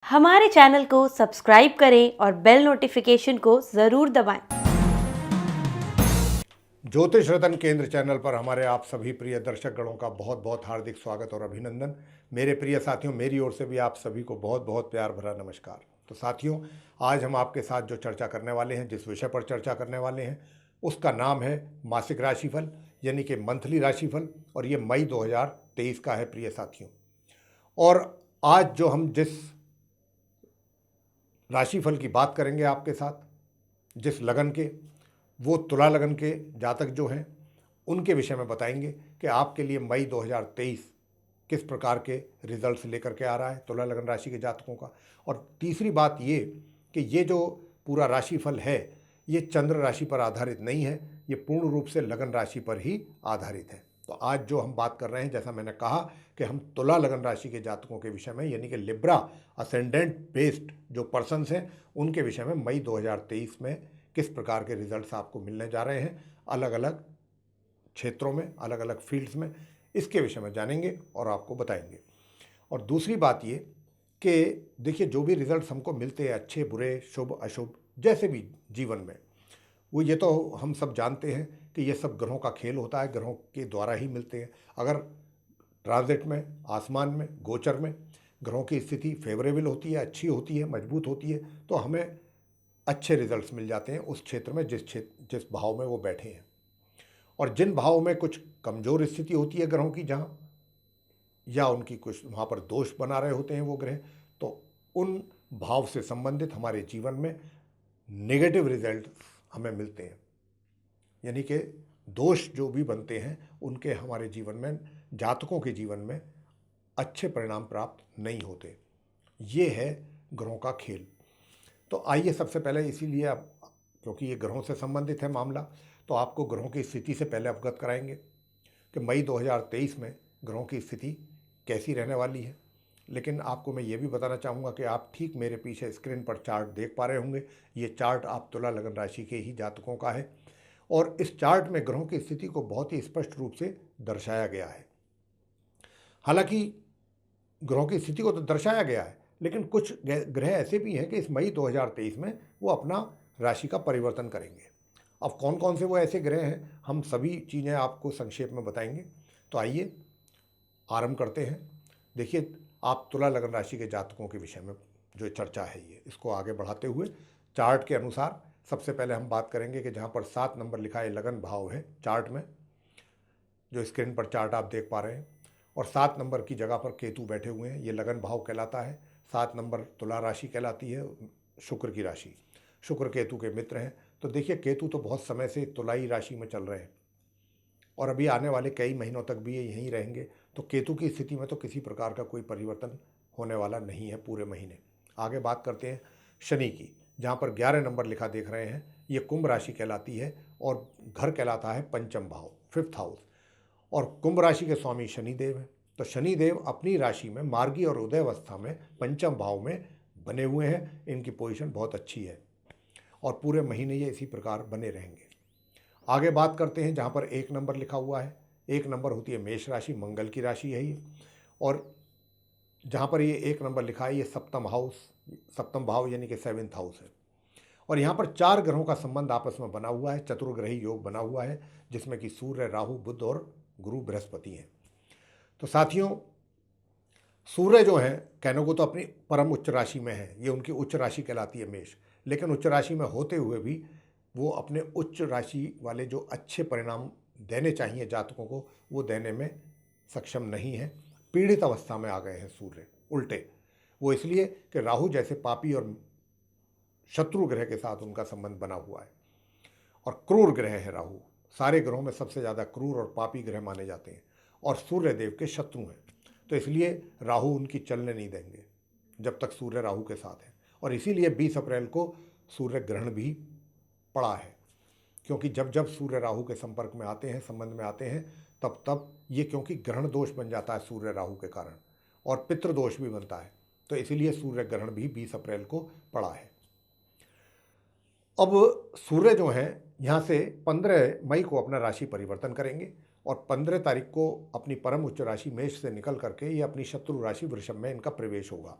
हमारे चैनल को सब्सक्राइब करें और बेल नोटिफिकेशन को ज़रूर दबाएं। ज्योतिष रतन केंद्र चैनल पर हमारे आप सभी प्रिय दर्शक गणों का बहुत बहुत हार्दिक स्वागत और अभिनंदन। मेरे प्रिय साथियों, मेरी ओर से भी आप सभी को बहुत बहुत प्यार भरा नमस्कार। तो साथियों, आज हम आपके साथ जो चर्चा करने वाले हैं, जिस विषय पर चर्चा करने वाले हैं, उसका नाम है मासिक राशिफल, यानी कि मंथली राशिफल। और ये मई 2023 का है प्रिय साथियों। और आज जो हम जिस राशिफल की बात करेंगे आपके साथ, जिस लगन के, वो तुला लगन के जातक जो हैं उनके विषय में बताएंगे कि आपके लिए मई 2023 किस प्रकार के रिजल्ट्स लेकर के आ रहा है तुला लगन राशि के जातकों का। और तीसरी बात ये कि ये जो पूरा राशिफल है ये चंद्र राशि पर आधारित नहीं है, ये पूर्ण रूप से लगन राशि पर ही आधारित है। तो आज जो हम बात कर रहे हैं, जैसा मैंने कहा कि हम तुला लगन राशि के जातकों के विषय में, यानी कि लिब्रा असेंडेंट बेस्ड जो पर्सन्स हैं उनके विषय में मई 2023 में किस प्रकार के रिजल्ट्स आपको मिलने जा रहे हैं अलग अलग क्षेत्रों में, अलग अलग फील्ड्स में, इसके विषय में जानेंगे और आपको बताएंगे। और दूसरी बात ये कि देखिए, जो भी रिजल्ट्स हमको मिलते हैं, अच्छे बुरे शुभ अशुभ जैसे भी जीवन में, वो ये तो हम सब जानते हैं कि ये सब ग्रहों का खेल होता है, ग्रहों के द्वारा ही मिलते हैं। अगर ट्रांजिट में, आसमान में, गोचर में ग्रहों की स्थिति फेवरेबल होती है, अच्छी होती है, मजबूत होती है, तो हमें अच्छे रिजल्ट्स मिल जाते हैं उस क्षेत्र में जिस भाव में वो बैठे हैं। और जिन भावों में कुछ कमज़ोर स्थिति होती है ग्रहों की, जहाँ या उनकी कुछ वहाँ पर दोष बना रहे होते हैं वो ग्रह, तो उन भाव से संबंधित हमारे जीवन में नेगेटिव रिजल्ट हमें मिलते हैं। यानी कि दोष जो भी बनते हैं उनके हमारे जीवन में, जातकों के जीवन में अच्छे परिणाम प्राप्त नहीं होते। ये है ग्रहों का खेल। तो आइए सबसे पहले, इसीलिए आप, क्योंकि ये ग्रहों से संबंधित है मामला, तो आपको ग्रहों की स्थिति से पहले अवगत कराएंगे कि मई 2023 में ग्रहों की स्थिति कैसी रहने वाली है। लेकिन आपको मैं ये भी बताना चाहूँगा कि आप ठीक मेरे पीछे स्क्रीन पर चार्ट देख पा रहे होंगे। ये चार्ट आप तुला लगन राशि के ही जातकों का है और इस चार्ट में ग्रहों की स्थिति को बहुत ही स्पष्ट रूप से दर्शाया गया है। हालांकि ग्रहों की स्थिति को तो दर्शाया गया है, लेकिन कुछ ग्रह ऐसे भी हैं कि इस मई 2023 में वो अपना राशि का परिवर्तन करेंगे। अब कौन कौन से वो ऐसे ग्रह हैं, हम सभी चीज़ें आपको संक्षेप में बताएंगे। तो आइए आरंभ करते हैं। देखिए, आप तुला लगन राशि के जातकों के विषय में जो चर्चा है, ये इसको आगे बढ़ाते हुए चार्ट के अनुसार सबसे पहले हम बात करेंगे कि जहाँ पर 7 नंबर लिखा है लगन भाव है चार्ट में, जो स्क्रीन पर चार्ट आप देख पा रहे हैं, और 7 नंबर की जगह पर केतु बैठे हुए हैं, ये लगन भाव कहलाता है। 7 नंबर तुला राशि कहलाती है, शुक्र की राशि। शुक्र केतु के मित्र हैं। तो देखिए, केतु तो बहुत समय से तुलाई राशि में चल रहे हैं और अभी आने वाले कई महीनों तक भी ये यहीं रहेंगे। तो केतु की स्थिति में तो किसी प्रकार का कोई परिवर्तन होने वाला नहीं है पूरे महीने। आगे बात करते हैं शनि की, जहाँ पर 11 नंबर लिखा देख रहे हैं, ये कुंभ राशि कहलाती है और घर कहलाता है पंचम भाव, 5th हाउस। और कुंभ राशि के स्वामी शनिदेव हैं। तो शनिदेव अपनी राशि में मार्गी और उदय अवस्था में पंचम भाव में बने हुए हैं। इनकी पोजीशन बहुत अच्छी है और पूरे महीने ये इसी प्रकार बने रहेंगे। आगे बात करते हैं जहाँ पर 1 नंबर लिखा हुआ है। 1 नंबर होती है मेष राशि, मंगल की राशि है ये। और जहाँ पर ये 1 नंबर लिखा है, ये सप्तम हाउस, सप्तम भाव यानी कि 7th हाउस है। और यहाँ पर 4 ग्रहों का संबंध आपस में बना हुआ है, चतुर्ग्रही योग बना हुआ है, जिसमें कि सूर्य, राहु, बुध और गुरु बृहस्पति हैं। तो साथियों, सूर्य जो है, कहने को तो अपनी परम उच्च राशि में है, ये उनकी उच्च राशि कहलाती है मेष, लेकिन उच्च राशि में होते हुए भी वो अपने उच्च राशि वाले जो अच्छे परिणाम देने चाहिए जातकों को, वो देने में सक्षम नहीं है। पीड़ित अवस्था में आ गए हैं सूर्य उल्टे। वो इसलिए कि राहु जैसे पापी और शत्रु ग्रह के साथ उनका संबंध बना हुआ है और क्रूर ग्रह है राहु। सारे ग्रहों में सबसे ज़्यादा क्रूर और पापी ग्रह माने जाते हैं और सूर्य देव के शत्रु हैं। तो इसलिए राहु उनकी चलने नहीं देंगे जब तक सूर्य राहु के साथ है। और इसीलिए 20 अप्रैल को सूर्य ग्रहण भी पड़ा है, क्योंकि जब जब सूर्य राहु के संपर्क में आते हैं, संबंध में आते हैं, तब तब ये, क्योंकि ग्रहण दोष बन जाता है सूर्य राहु के कारण और पितृ दोष भी बनता है, तो इसीलिए सूर्य ग्रहण भी 20 अप्रैल को पड़ा है। अब सूर्य जो हैं यहाँ से 15 मई को अपना राशि परिवर्तन करेंगे और 15 तारीख को अपनी परम उच्च राशि मेष से निकल करके ये अपनी शत्रु राशि वृषभ में इनका प्रवेश होगा।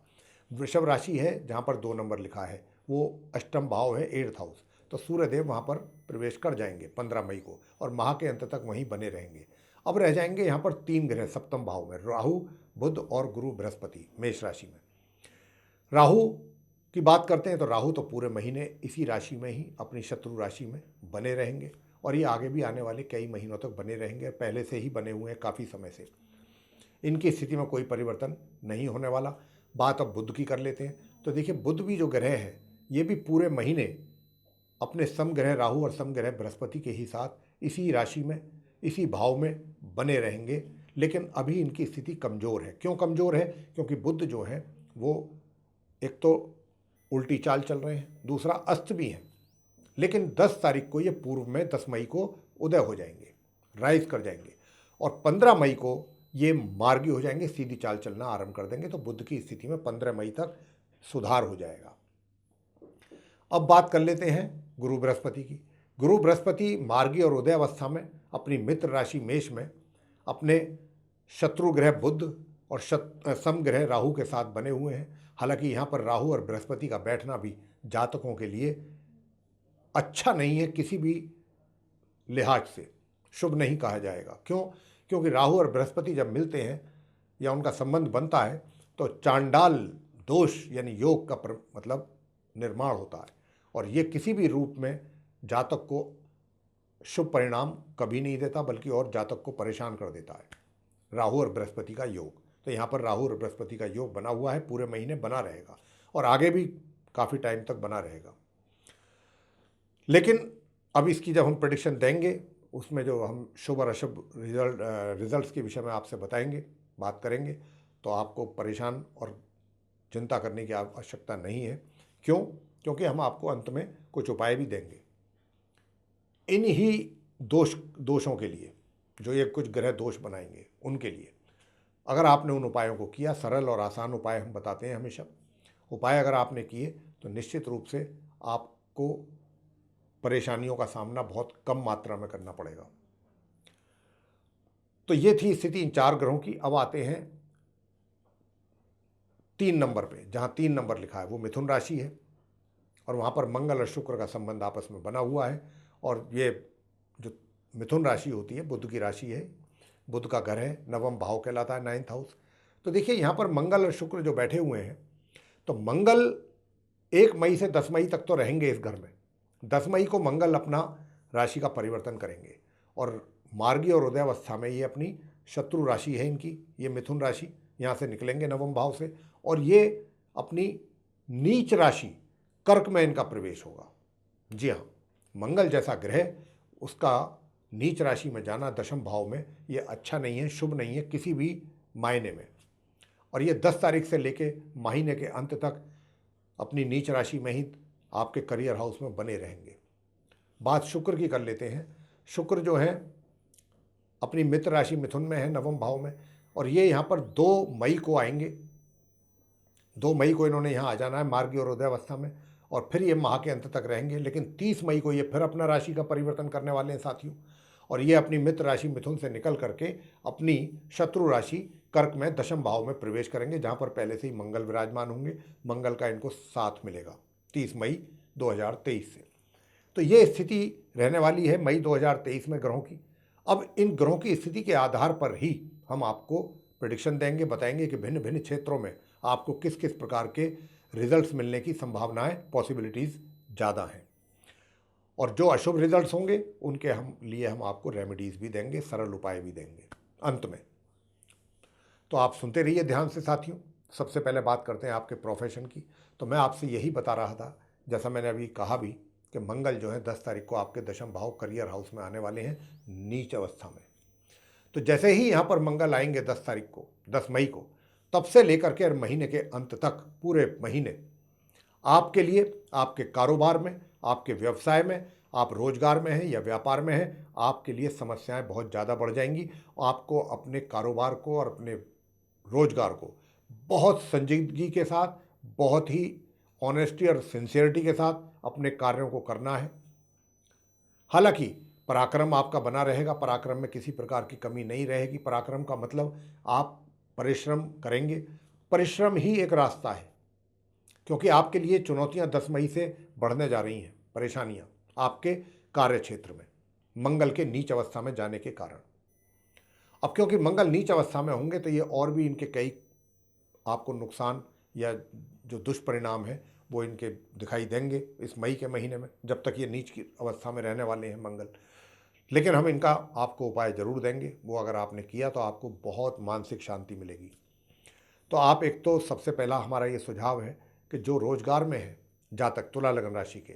वृषभ राशि है जहाँ पर 2 नंबर लिखा है, वो अष्टम भाव है, 8th हाउस। तो सूर्यदेव वहाँ पर प्रवेश कर जाएंगे 15 मई को और माह के अंत तक वहीं बने रहेंगे। अब रह जाएंगे यहाँ पर 3 ग्रह सप्तम भाव में, राहु, बुध और गुरु बृहस्पति मेष राशि में। राहु की बात करते हैं तो राहु तो पूरे महीने इसी राशि में ही अपनी शत्रु राशि में बने रहेंगे और ये आगे भी आने वाले कई महीनों तक बने रहेंगे, पहले से ही बने हुए हैं काफ़ी समय से। इनकी स्थिति में कोई परिवर्तन नहीं होने वाला। बात अब बुध की कर लेते हैं। तो देखिए, बुध भी जो ग्रह है ये भी पूरे महीने अपने समग्रह राहु और समग्रह बृहस्पति के ही साथ इसी राशि में, इसी भाव में बने रहेंगे। लेकिन अभी इनकी स्थिति कमज़ोर है। क्यों कमज़ोर है? क्योंकि बुध जो है वो एक तो उल्टी चाल चल रहे हैं, दूसरा अस्त भी हैं। लेकिन 10 तारीख को ये पूर्व में 10 मई को उदय हो जाएंगे, राइज कर जाएंगे और 15 मई को ये मार्गी हो जाएंगे, सीधी चाल चलना आरंभ कर देंगे। तो बुध की स्थिति में 15 मई तक सुधार हो जाएगा। अब बात कर लेते हैं गुरु बृहस्पति की। गुरु बृहस्पति मार्गी और उदय अवस्था में अपनी मित्र राशि मेष में अपने शत्रु ग्रह बुध और समग्रह राहु के साथ बने हुए हैं। हालांकि यहाँ पर राहु और बृहस्पति का बैठना भी जातकों के लिए अच्छा नहीं है, किसी भी लिहाज से शुभ नहीं कहा जाएगा। क्यों? क्योंकि राहु और बृहस्पति जब मिलते हैं या उनका संबंध बनता है तो चांडाल दोष यानी योग का मतलब निर्माण होता है और ये किसी भी रूप में जातक को शुभ परिणाम कभी नहीं देता, बल्कि और जातक को परेशान कर देता है। राहु और बृहस्पति का योग, तो यहाँ पर राहु और बृहस्पति का योग बना हुआ है, पूरे महीने बना रहेगा और आगे भी काफ़ी टाइम तक बना रहेगा। लेकिन अब इसकी जब हम प्रेडिक्शन देंगे उसमें जो हम शुभ और अशुभ रिजल्ट्स के विषय में आपसे बताएंगे, बात करेंगे, तो आपको परेशान और चिंता करने की आवश्यकता नहीं है। क्यों? क्योंकि हम आपको अंत में कुछ उपाय भी देंगे इन ही दोषों के लिए, जो ये कुछ ग्रह दोष बनाएंगे उनके लिए। अगर आपने उन उपायों को किया, सरल और आसान उपाय हम बताते हैं हमेशा, उपाय अगर आपने किए तो निश्चित रूप से आपको परेशानियों का सामना बहुत कम मात्रा में करना पड़ेगा। तो ये थी स्थिति इन 4 ग्रहों की। अब आते हैं 3 नंबर पे, जहाँ 3 नंबर लिखा है वो मिथुन राशि है और वहाँ पर मंगल और शुक्र का संबंध आपस में बना हुआ है। और ये जो मिथुन राशि होती है बुध की राशि है, बुध का घर है, नवम भाव कहलाता है, 9th हाउस। तो देखिए यहाँ पर मंगल और शुक्र जो बैठे हुए हैं, तो मंगल 1 मई से 10 मई तक तो रहेंगे इस घर में। 10 मई को मंगल अपना राशि का परिवर्तन करेंगे और मार्गी और उदयावस्था में ये अपनी शत्रु राशि है इनकी, ये मिथुन राशि, यहाँ से निकलेंगे नवम भाव से और ये अपनी नीच राशि कर्क में इनका प्रवेश होगा। जी हाँ, मंगल जैसा ग्रह उसका नीच राशि में जाना दशम भाव में, ये अच्छा नहीं है, शुभ नहीं है किसी भी मायने में। और ये 10 तारीख से लेके महीने के अंत तक अपनी नीच राशि में ही आपके करियर हाउस में बने रहेंगे। बात शुक्र की कर लेते हैं। शुक्र जो है अपनी मित्र राशि मिथुन में है, नवम भाव में, और ये यहाँ पर 2 मई को आएंगे। 2 मई को इन्होंने यहाँ आ जाना है मार्गी और उदयावस्था में और फिर ये माह के अंत तक रहेंगे। लेकिन 30 मई को ये फिर अपना राशि का परिवर्तन करने वाले हैं साथियों, और ये अपनी मित्र राशि मिथुन से निकल करके अपनी शत्रु राशि कर्क में दशम भाव में प्रवेश करेंगे, जहाँ पर पहले से ही मंगल विराजमान होंगे। मंगल का इनको साथ मिलेगा 30 मई 2023 से। तो ये स्थिति रहने वाली है मई 2023 में ग्रहों की। अब इन ग्रहों की स्थिति के आधार पर ही हम आपको प्रेडिक्शन देंगे, बताएंगे कि भिन्न भिन्न क्षेत्रों में आपको किस किस प्रकार के रिजल्ट्स मिलने की संभावनाएं, पॉसिबिलिटीज़ ज़्यादा हैं। और जो अशुभ रिजल्ट्स होंगे उनके हम आपको रेमेडीज़ भी देंगे, सरल उपाय भी देंगे अंत में। तो आप सुनते रहिए ध्यान से साथियों। सबसे पहले बात करते हैं आपके प्रोफेशन की। तो मैं आपसे यही बता रहा था, जैसा मैंने अभी कहा भी, कि मंगल जो है 10 तारीख को आपके दशम भाव करियर हाउस में आने वाले हैं नीच अवस्था में। तो जैसे ही यहाँ पर मंगल आएंगे 10 तारीख को, 10 मई को, तब से लेकर के महीने के अंत तक पूरे महीने आपके लिए, आपके कारोबार में, आपके व्यवसाय में, आप रोजगार में हैं या व्यापार में हैं, आपके लिए समस्याएं बहुत ज़्यादा बढ़ जाएंगी। आपको अपने कारोबार को और अपने रोजगार को बहुत संजीदगी के साथ, बहुत ही ऑनेस्टी और सिंसियरिटी के साथ अपने कार्यों को करना है। हालांकि पराक्रम आपका बना रहेगा, पराक्रम में किसी प्रकार की कमी नहीं रहेगी। पराक्रम का मतलब आप परिश्रम करेंगे, परिश्रम ही एक रास्ता है। क्योंकि आपके लिए चुनौतियां 10 मई से बढ़ने जा रही हैं, परेशानियां आपके कार्य क्षेत्र में मंगल के नीच अवस्था में जाने के कारण। अब क्योंकि मंगल नीच अवस्था में होंगे तो ये और भी इनके कई आपको नुकसान या जो दुष्परिणाम है वो इनके दिखाई देंगे इस मई के महीने में, जब तक ये नीच की अवस्था में रहने वाले हैं मंगल। लेकिन हम इनका आपको उपाय ज़रूर देंगे, वो अगर आपने किया तो आपको बहुत मानसिक शांति मिलेगी। तो आप एक तो सबसे पहला हमारा ये सुझाव है कि जो रोजगार में है जातक तुला लगन राशि के,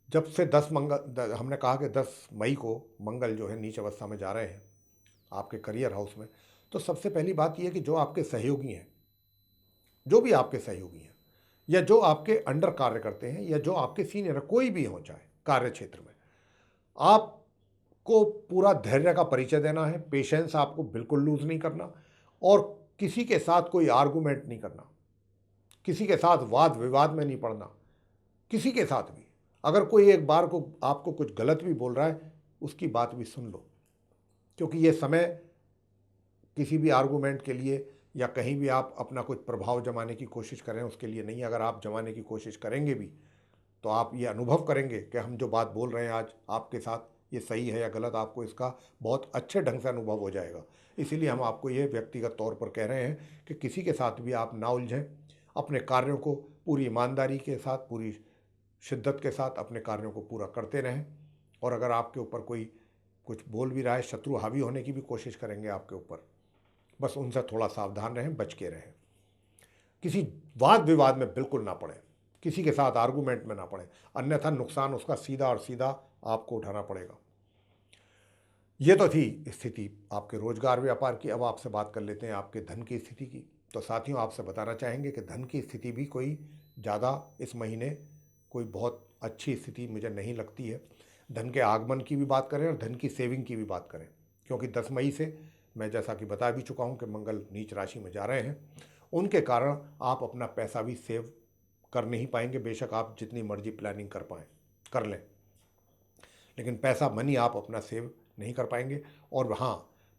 जब से 10 मंगल हमने कहा कि 10 मई को मंगल जो है नीच अवस्था में जा रहे हैं आपके करियर हाउस में, तो सबसे पहली बात यह कि जो आपके सहयोगी हैं, जो भी आपके सहयोगी हैं या जो आपके अंडर कार्य करते हैं या जो आपके सीनियर, कोई भी हो चाहे कार्य क्षेत्र में, आपको पूरा धैर्य का परिचय देना है। पेशेंस आपको बिल्कुल लूज नहीं करना और किसी के साथ कोई आर्गूमेंट नहीं करना, किसी के साथ वाद विवाद में नहीं पड़ना। किसी के साथ भी अगर कोई एक बार को आपको कुछ गलत भी बोल रहा है उसकी बात भी सुन लो, क्योंकि ये समय किसी भी आर्गूमेंट के लिए या कहीं भी आप अपना कुछ प्रभाव जमाने की कोशिश करें उसके लिए नहीं। अगर आप जमाने की कोशिश करेंगे भी तो आप ये अनुभव करेंगे कि हम जो बात बोल रहे हैं आज आपके साथ ये सही है या गलत, आपको इसका बहुत अच्छे ढंग से अनुभव हो जाएगा। इसीलिए हम आपको ये व्यक्तिगत तौर पर कह रहे हैं कि किसी के साथ भी आप ना उलझें, अपने कार्यों को पूरी ईमानदारी के साथ, पूरी शिद्दत के साथ अपने कार्यों को पूरा करते रहें। और अगर आपके ऊपर कोई कुछ बोल भी रहा है, शत्रु हावी होने की भी कोशिश करेंगे आपके ऊपर, बस उनसे थोड़ा सावधान रहें, बच के रहें। किसी वाद विवाद में बिल्कुल ना पड़े, किसी के साथ आर्गूमेंट में ना पड़े, अन्यथा नुकसान उसका सीधा और सीधा आपको उठाना पड़ेगा। ये तो थी स्थिति आपके रोजगार व्यापार की। अब आपसे बात कर लेते हैं आपके धन की स्थिति की। तो साथियों, आपसे बताना चाहेंगे कि धन की स्थिति भी कोई ज़्यादा इस महीने कोई बहुत अच्छी स्थिति मुझे नहीं लगती है। धन के आगमन की भी बात करें और धन की सेविंग की भी बात करें, क्योंकि 10 मई से मैं जैसा कि बता भी चुका हूं कि मंगल नीच राशि में जा रहे हैं, उनके कारण आप अपना पैसा भी सेव कर नहीं पाएंगे। बेशक आप जितनी मर्जी प्लानिंग कर लें, लेकिन पैसा मनी आप अपना सेव नहीं कर पाएंगे। और हाँ,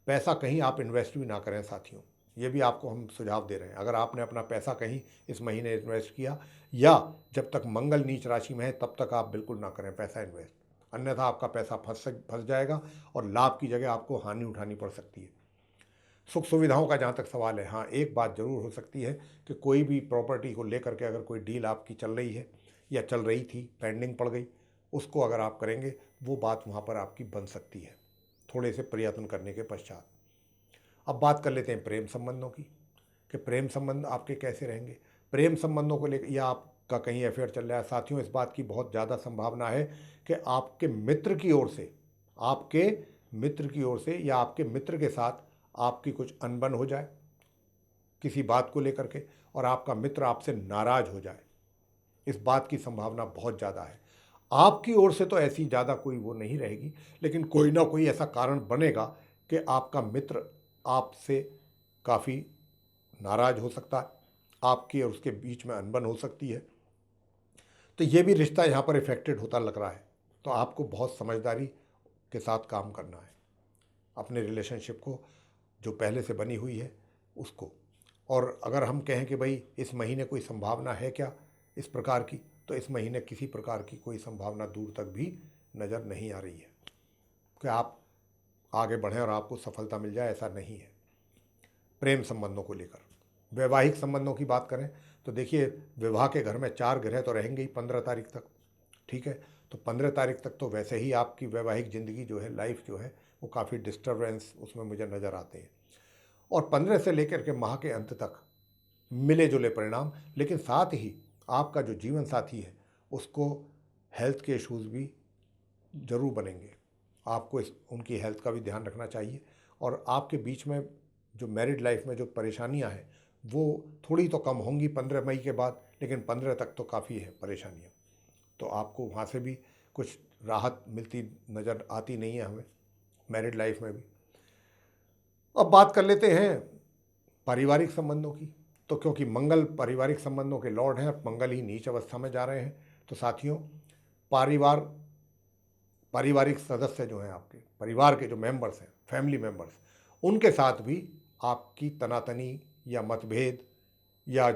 पैसा कहीं आप इन्वेस्ट भी ना करें साथियों, ये भी आपको हम सुझाव दे रहे हैं। अगर आपने अपना पैसा कहीं इस महीने इन्वेस्ट किया या जब तक मंगल नीच राशि में है तब तक आप बिल्कुल ना करें पैसा इन्वेस्ट, अन्यथा आपका पैसा फंस जाएगा और लाभ की जगह आपको हानि उठानी पड़ सकती है। सुख सुविधाओं का जहाँ तक सवाल है, हाँ एक बात ज़रूर हो सकती है कि कोई भी प्रॉपर्टी को लेकर के अगर कोई डील आपकी चल रही है या चल रही थी, पेंडिंग पड़ गई, उसको अगर आप करेंगे वो बात वहाँ पर आपकी बन सकती है थोड़े से प्रयत्न करने के पश्चात। अब बात कर लेते हैं प्रेम संबंधों की, कि प्रेम संबंध आपके कैसे रहेंगे। प्रेम संबंधों को लेकर या आपका कहीं अफेयर चल रहा है साथियों, इस बात की बहुत ज़्यादा संभावना है कि आपके मित्र की ओर से या आपके मित्र के साथ आपकी कुछ अनबन हो जाए किसी बात को लेकर के और आपका मित्र आपसे नाराज हो जाए। इस बात की संभावना बहुत ज़्यादा है। आपकी ओर से तो ऐसी ज़्यादा कोई वो नहीं रहेगी, लेकिन कोई ना कोई ऐसा कारण बनेगा कि आपका मित्र आपसे काफ़ी नाराज हो सकता है, आपकी और उसके बीच में अनबन हो सकती है। तो ये भी रिश्ता यहाँ पर इफेक्टेड होता लग रहा है। तो आपको बहुत समझदारी के साथ काम करना है अपने रिलेशनशिप को, जो पहले से बनी हुई है उसको। और अगर हम कहें कि भाई इस महीने कोई संभावना है क्या इस प्रकार की, तो इस महीने किसी प्रकार की कोई संभावना दूर तक भी नज़र नहीं आ रही है कि आप आगे बढ़ें और आपको सफलता मिल जाए, ऐसा नहीं है। प्रेम संबंधों को लेकर, वैवाहिक संबंधों की बात करें तो देखिए, विवाह के घर में 4 ग्रह तो रहेंगे ही 15 तारीख तक, ठीक है। तो 15 तारीख तक तो वैसे ही आपकी वैवाहिक ज़िंदगी जो है, लाइफ जो है, वो काफ़ी डिस्टर्बेंस उसमें मुझे नज़र आते हैं। और 15 से लेकर के माह के अंत तक मिले जुले परिणाम, लेकिन साथ ही आपका जो जीवन साथी है उसको हेल्थ के इश्यूज़ भी ज़रूर बनेंगे। आपको उनकी हेल्थ का भी ध्यान रखना चाहिए। और आपके बीच में जो मैरिड लाइफ में जो परेशानियां हैं वो थोड़ी तो कम होंगी 15 मई के बाद, लेकिन 15 तक तो काफ़ी है परेशानियां। तो आपको वहाँ से भी कुछ राहत मिलती नज़र आती नहीं है हमें मैरिड लाइफ में भी। अब बात कर लेते हैं पारिवारिक संबंधों की। तो क्योंकि मंगल पारिवारिक संबंधों के लॉर्ड हैं, मंगल ही नीच अवस्था में जा रहे हैं, तो साथियों पारिवारिक सदस्य जो हैं, आपके परिवार के जो मेंबर्स हैं, फैमिली मेंबर्स, उनके साथ भी आपकी तनातनी या मतभेद या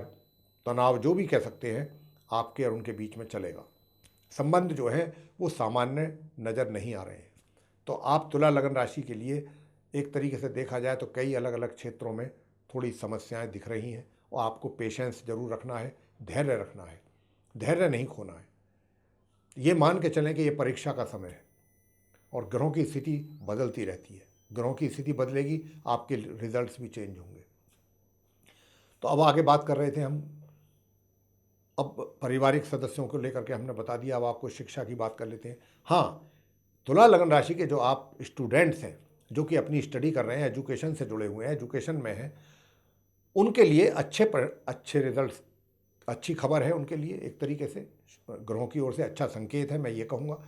तनाव जो भी कह सकते हैं, आपके और उनके बीच में चलेगा। संबंध जो है वो सामान्य नज़र नहीं आ रहे हैं। तो आप तुला लगन राशि के लिए एक तरीके से देखा जाए तो कई अलग अलग क्षेत्रों में थोड़ी समस्याएं दिख रही हैं और आपको पेशेंस जरूर रखना है, धैर्य रखना है, धैर्य नहीं खोना है। ये मान के चलें कि ये परीक्षा का समय है और ग्रहों की स्थिति बदलती रहती है। ग्रहों की स्थिति बदलेगी, आपके रिजल्ट्स भी चेंज होंगे। तो अब आगे बात कर रहे थे हम, अब पारिवारिक सदस्यों को लेकर के हमने बता दिया, अब आपको शिक्षा की बात कर लेते हैं। हाँ, तुला लगन राशि के जो आप स्टूडेंट्स हैं, जो कि अपनी स्टडी कर रहे हैं, एजुकेशन से जुड़े हुए हैं, एजुकेशन में हैं, उनके लिए अच्छे रिजल्ट्स, अच्छी खबर है उनके लिए। एक तरीके से ग्रहों की ओर से अच्छा संकेत है, मैं ये कहूँगा।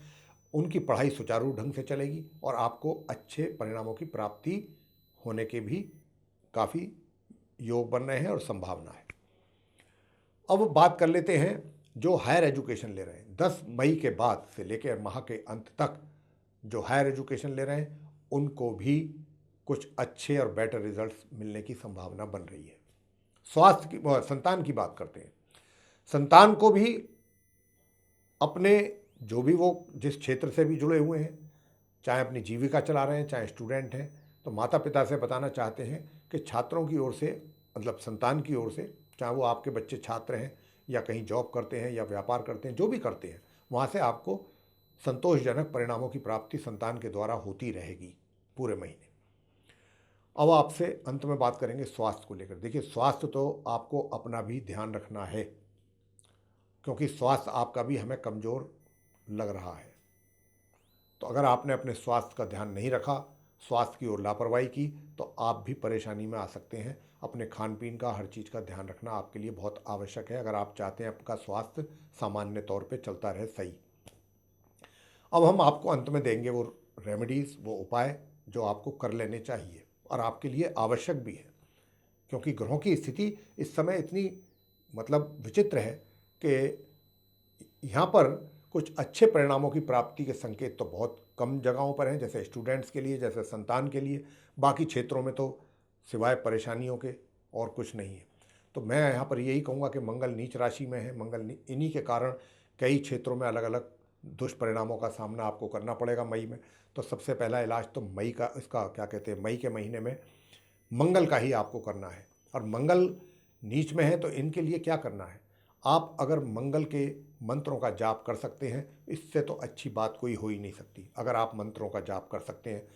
उनकी पढ़ाई सुचारू ढंग से चलेगी और आपको अच्छे परिणामों की प्राप्ति होने के भी काफ़ी योग बन रहे हैं और संभावना है। अब बात कर लेते हैं जो हायर एजुकेशन ले रहे हैं। 10 मई के बाद से लेकर माह के अंत तक जो हायर एजुकेशन ले रहे हैं उनको भी कुछ अच्छे और बेटर रिजल्ट्स मिलने की संभावना बन रही है। स्वास्थ्य की, संतान की बात करते हैं। संतान को भी अपने, जो भी वो जिस क्षेत्र से भी जुड़े हुए हैं, चाहे अपनी जीविका चला रहे हैं, चाहे स्टूडेंट हैं, तो माता पिता से बताना चाहते हैं कि छात्रों की ओर से, मतलब संतान की ओर से, चाहे वो आपके बच्चे छात्र हैं या कहीं जॉब करते हैं या व्यापार करते हैं, जो भी करते हैं, वहाँ से आपको संतोषजनक परिणामों की प्राप्ति संतान के द्वारा होती रहेगी पूरे महीने। अब आपसे अंत में बात करेंगे स्वास्थ्य को लेकर। देखिए, स्वास्थ्य तो आपको अपना भी ध्यान रखना है, क्योंकि स्वास्थ्य आपका भी हमें कमज़ोर लग रहा है। तो अगर आपने अपने स्वास्थ्य का ध्यान नहीं रखा, स्वास्थ्य की ओर लापरवाही की, तो आप भी परेशानी में आ सकते हैं। अपने खान पीन का, हर चीज़ का ध्यान रखना आपके लिए बहुत आवश्यक है, अगर आप चाहते हैं आपका स्वास्थ्य सामान्य तौर पे चलता रहे सही। अब हम आपको अंत में देंगे वो रेमेडीज़, वो उपाय जो आपको कर लेने चाहिए और आपके लिए आवश्यक भी है, क्योंकि ग्रहों की स्थिति इस समय इतनी मतलब विचित्र है कि यहाँ पर कुछ अच्छे परिणामों की प्राप्ति के संकेत तो बहुत कम जगहों पर हैं, जैसे स्टूडेंट्स के लिए, जैसे संतान के लिए। बाकी क्षेत्रों में तो सिवाय परेशानियों के और कुछ नहीं है। तो मैं यहाँ पर यही कहूँगा कि मंगल नीच राशि में है। इन्हीं के कारण कई क्षेत्रों में अलग अलग दुष्परिणामों का सामना आपको करना पड़ेगा मई में। तो सबसे पहला इलाज तो मई का, इसका क्या कहते हैं, मई के महीने में मंगल का ही आपको करना है। और मंगल नीच में है तो इनके लिए क्या करना है, आप अगर मंगल के मंत्रों का जाप कर सकते हैं, इससे तो अच्छी बात कोई हो ही नहीं सकती। अगर आप मंत्रों का जाप कर सकते हैं,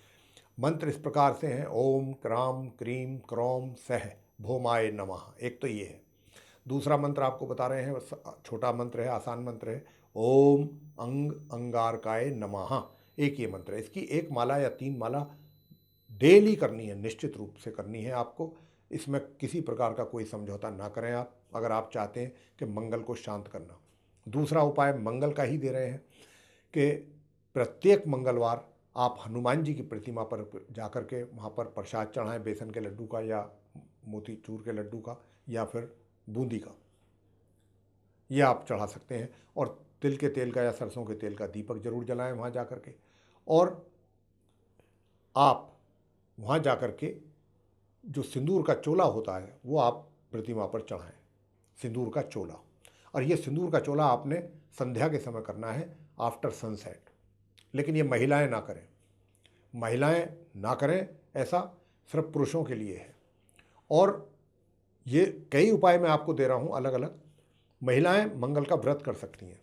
मंत्र इस प्रकार से हैं, ओम क्राम क्रीम क्रौम सह भौमाय नमः, एक तो ये है। दूसरा मंत्र आपको बता रहे हैं, छोटा मंत्र है, आसान मंत्र है, ओम अंग अंगारकाय नमः। एक ये मंत्र है, इसकी एक माला या 3 माला डेली करनी है, निश्चित रूप से करनी है आपको। इसमें किसी प्रकार का कोई समझौता ना करें आप, अगर आप चाहते हैं कि मंगल को शांत करना। दूसरा उपाय मंगल का ही दे रहे हैं कि प्रत्येक मंगलवार आप हनुमान जी की प्रतिमा पर जाकर के वहाँ पर प्रसाद चढ़ाएं, बेसन के लड्डू का या मोतीचूर के लड्डू का या फिर बूंदी का, ये आप चढ़ा सकते हैं। और तिल के तेल का या सरसों के तेल का दीपक जरूर जलाएं वहाँ जा कर के। और आप वहाँ जा कर के जो सिंदूर का चोला होता है वो आप प्रतिमा पर चढ़ाएं, सिंदूर का चोला। और ये सिंदूर का चोला आपने संध्या के समय करना है, आफ्टर सनसेट। लेकिन ये महिलाएं ना करें, महिलाएं ना करें, ऐसा सिर्फ पुरुषों के लिए है। और ये कई उपाय मैं आपको दे रहा हूँ अलग अलग। महिलाएं मंगल का व्रत कर सकती हैं,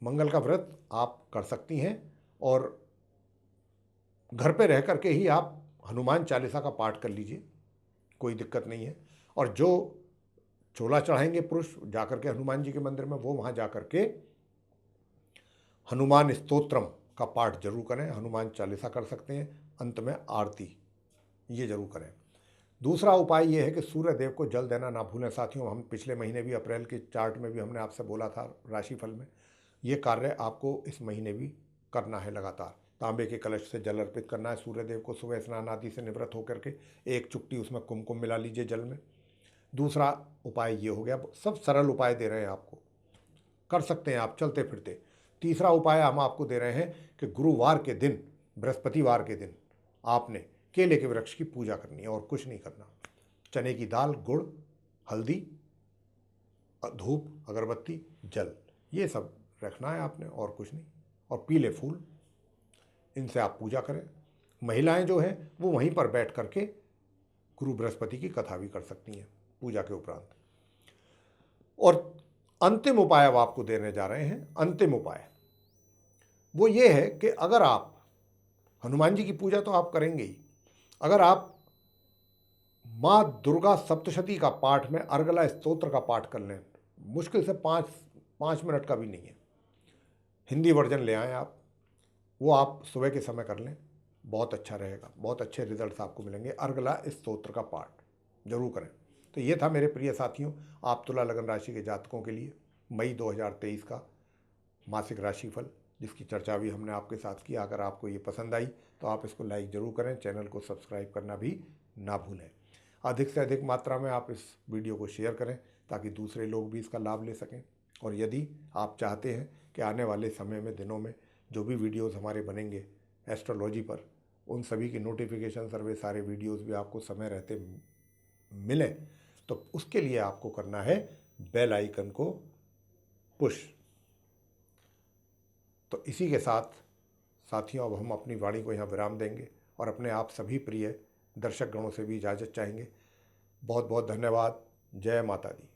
मंगल का व्रत आप कर सकती हैं और घर पे रह करके ही आप हनुमान चालीसा का पाठ कर लीजिए, कोई दिक्कत नहीं है। और जो चोला चढ़ाएंगे पुरुष जाकर के हनुमान जी के मंदिर में, वो वहाँ जाकर के हनुमान स्तोत्रम का पाठ जरूर करें, हनुमान चालीसा कर सकते हैं, अंत में आरती ये जरूर करें। दूसरा उपाय ये है कि सूर्य देव को जल देना ना भूलें। साथियों, हम पिछले महीने भी अप्रैल के चार्ट में भी हमने आपसे बोला था राशिफल में, ये कार्य आपको इस महीने भी करना है लगातार। तांबे के कलश से जल अर्पित करना है सूर्य देव को, सुबह स्नान आदि से निवृत्त होकर के एक चुटकी उसमें कुमकुम मिला लीजिए जल में। दूसरा उपाय ये हो गया, सब सरल उपाय दे रहे हैं आपको, कर सकते हैं आप चलते फिरते। तीसरा उपाय हम आपको दे रहे हैं कि गुरुवार के दिन, बृहस्पतिवार के दिन आपने केले के वृक्ष की पूजा करनी है और कुछ नहीं करना। चने की दाल, गुड़, हल्दी धूप, अगरबत्ती, जल, ये सब रखना है आपने और कुछ नहीं। और पीले फूल, इनसे आप पूजा करें। महिलाएं जो हैं वो वहीं पर बैठ करके गुरु बृहस्पति की कथा भी कर सकती हैं पूजा के उपरांत। और अंतिम उपाय अब आपको देने जा रहे हैं। अंतिम उपाय वो ये है कि अगर आप हनुमान जी की पूजा तो आप करेंगे ही, अगर आप माँ दुर्गा सप्तशती का पाठ में अर्गला स्तोत्र का पाठ कर लें, मुश्किल से 5 मिनट का भी नहीं है, हिंदी वर्जन ले आएँ आप, वो आप सुबह के समय कर लें, बहुत अच्छा रहेगा, बहुत अच्छे रिजल्ट्स आपको मिलेंगे। अर्गला स्तोत्र का पाठ जरूर करें। तो ये था मेरे प्रिय साथियों, आप तुला लगन राशि के जातकों के लिए मई 2023 का मासिक राशिफल, जिसकी चर्चा भी हमने आपके साथ की। अगर आपको ये पसंद आई तो आप इसको लाइक ज़रूर करें, चैनल को सब्सक्राइब करना भी ना भूलें। अधिक से अधिक मात्रा में आप इस वीडियो को शेयर करें ताकि दूसरे लोग भी इसका लाभ ले सकें। और यदि आप चाहते हैं कि आने वाले समय में, दिनों में जो भी वीडियोज़ हमारे बनेंगे एस्ट्रोलॉजी पर, उन सभी की नोटिफिकेशन सर्वे, सारे वीडियोज़ भी आपको समय रहते मिलें, तो उसके लिए आपको करना है बेल आइकन को पुश। तो इसी के साथ साथियों अब हम अपनी वाणी को यहाँ विराम देंगे और अपने आप सभी प्रिय दर्शक गणों से भी इजाज़त चाहेंगे। बहुत बहुत धन्यवाद। जय माता दी।